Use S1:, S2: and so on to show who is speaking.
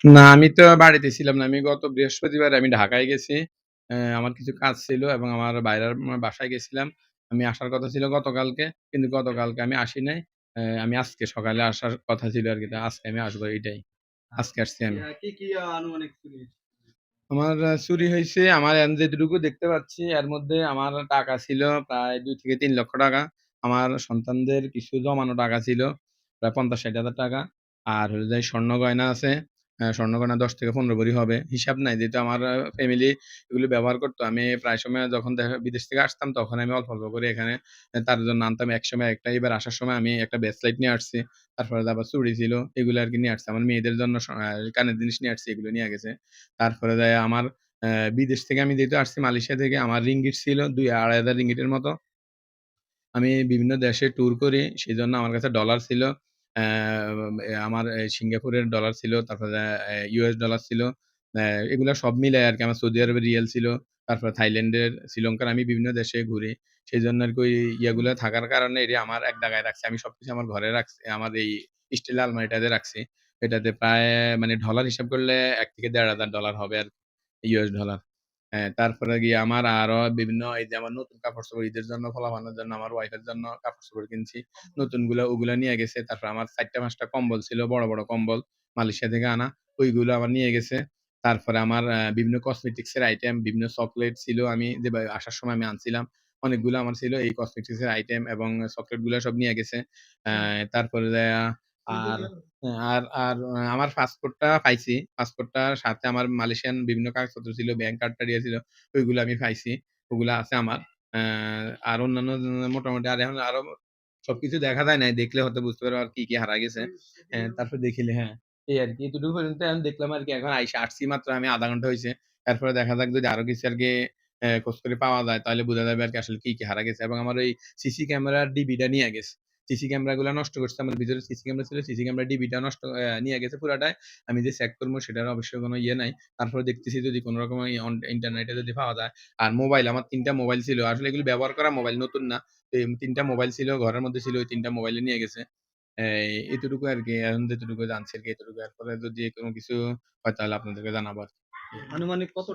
S1: না, আমি তো বাড়িতে ছিলাম না। আমি গত বৃহস্পতিবার আমি ঢাকায় গেছি। আমার কিছু কাজ ছিল এবং আমার বাইরের বাসায় গেছিলাম। আমি আসার কথা ছিল গতকালকে। কিন্তু গতকালকে আমি আসি নাই। আমি আজকে সকালে আসার কথা ছিল আরকি। তো আজকে আমি আসবো এইটাই। আজকে
S2: আচ্ছা।
S1: আসছি আমি।
S2: কি আনুমানিক চুরি হইছে?
S1: আমার চুরি হইছে আমার এখন যেটুকু দেখতে পাচ্ছি এর মধ্যে আমার টাকা ছিল প্রায় ২ থেকে ৩ লক্ষ টাকা। আমার সন্তানদের কিছু জমানো টাকা ছিল প্রায় ৫০,০০০-৬০,০০০ টাকা। আর হলো যে স্বর্ণ গয়না আছে। স্বর্ণ গয়না ১০ থেকে ১৫ ভরি হবে। হিসাব নাই যেহেতু আমার ফ্যামিলি এগুলো ব্যবহার করত। আমি প্রায় সময় যখন বিদেশ থেকে আসতাম তখন আমি অল্প, অল্প করে এখানে তার জন্য আনতাম একসময় একটা। এবার আসার সময় আমি একটা ব্রেসলেট নিয়ে আসছি। তারপরে আবার চুড়ি ছিল এগুলো আরকি নিয়ে আসছি। আমার মেয়েদের জন্য কানের জিনিস নিয়ে আসছি এগুলো নিয়ে গেছে। তারপরে যাইয়া আমার বিদেশ থেকে আমি যেহেতু আসছি মালয়েশিয়া থেকে আমার রিঙ্গিট ছিল ২,৫০০ রিঙ্গিটের মতো। আমি বিভিন্ন দেশে ট্যুর করি। সেজন্য আমার কাছে ডলার ছিল। আমার সিঙ্গাপুরের ডলার ছিল, তারপরে ইউএস ডলার ছিল। অ্যা এগুলা সব মিলায় আরকি আমার সৌদি আরবের রিয়াল ছিল। তারপরে থাইল্যান্ডের, শ্রীলঙ্কার আমি বিভিন্ন দেশে ঘুরি। সেজন্য আরকি ওই ইয়াগুলা থাকার কারণে এটি আমার এক জায়গায় রাখছি। আমি সবকিছু আমার ঘরে রাখছি। আমার এই স্টিলের আলমারিটাতে রাখছি। এটাতে প্রায় মানে ডলার হিসাব করলে ১ থেকে $১,৫০০ হবে আরকি ইউএস ডলার। হ্যাঁ, তারপরে গিয়ে আমার আরো বিভিন্ন এই যে আমার নতুন কাপড়-চোপড় ঈদের জন্য, পোলাপানের জন্য, আমার ওয়াইফের জন্য কাপড়-চোপড় কিনছি। নতুনগুলা ওগুলা নিয়ে গেছে। তারপর আমার ৪ টা ৫ টা কম্বল ছিল, বড়, বড় কম্বল মালয়েশিয়া থেকে আনা। ওইগুলো আবার নিয়ে গেছে। তারপরে আমার বিভিন্ন কসমেটিক্স এর আইটেম, বিভিন্ন চকোলেট ছিল আমি যে আসার সময় আমি আনছিলাম। অনেকগুলো আমার ছিল এই কসমেটিক্স এর আইটেম এবং চকোলেট গুলা সব নিয়ে গেছে। তারপরে যাইয়া আর আমার পাসপোর্টটা পাইছি। পাসপোর্টটার সাথে আমার মালয়েশিয়ান বিভিন্ন কাগজপত্র ছিল, ব্যাংক কার্ড-টাড ছিল। ওইগুলো আমি পাইছি। ওগুলা আছে আমার। অ্যা আর অন্যান্য মোটামুটি আর এখন আরো সবকিছু দেখা যায় নাই। দেখলে হয়তো বুঝতে পারবো আর কি, কি হারায় গেছে। তারপর দেখিলে হ্যাঁ, এই আরকি। এতটুকু পর্যন্ত এখন দেখলাম আরকি। এখন আসছি মাত্র আমি ০.৫ ঘন্টা হইছে। এরপরে দেখা যাক যদি আরো কিছু আরকি খোঁজ করে পাওয়া যায় তাহলে বোঝা যাবে আরকি আসলে কি, কি হারা গেছে এবং আমার ওই সিসি ক্যামেরার ডিবিটা নিয়ে গেছে। সিসি ক্যামেরাগুলা নষ্ট করছে। আমার ভিতরে সিসি ক্যামেরা ছিল। সিসি ক্যামেরার ডিবিটা নষ্ট নিয়ে গেছে পুরাটাই। আমি যে চেক করব সেটার অবশ্যই কোনো ইয়ে নাই। তারপরে দেখতেছি যদি কোন রকম ইন্টারনেটে যদি পাওয়া যায়। আর মোবাইল আমার ৩ টা মোবাইল ছিল। আসলে এগুলো ব্যবহার করা মোবাইল, নতুন না। তো ৩ টা মোবাইল ছিল, ঘরের মধ্যে ছিল। ওই ৩ টা মোবাইলে নিয়ে গেছে। এতটুকু আরকি। এখন যতটুকু জানছি আরকি এতটুকু। এরপরে যদি কোন কিছু হয় তাহলে আপনাদেরকে জানাবো আরকি।
S2: আনুমানিক কত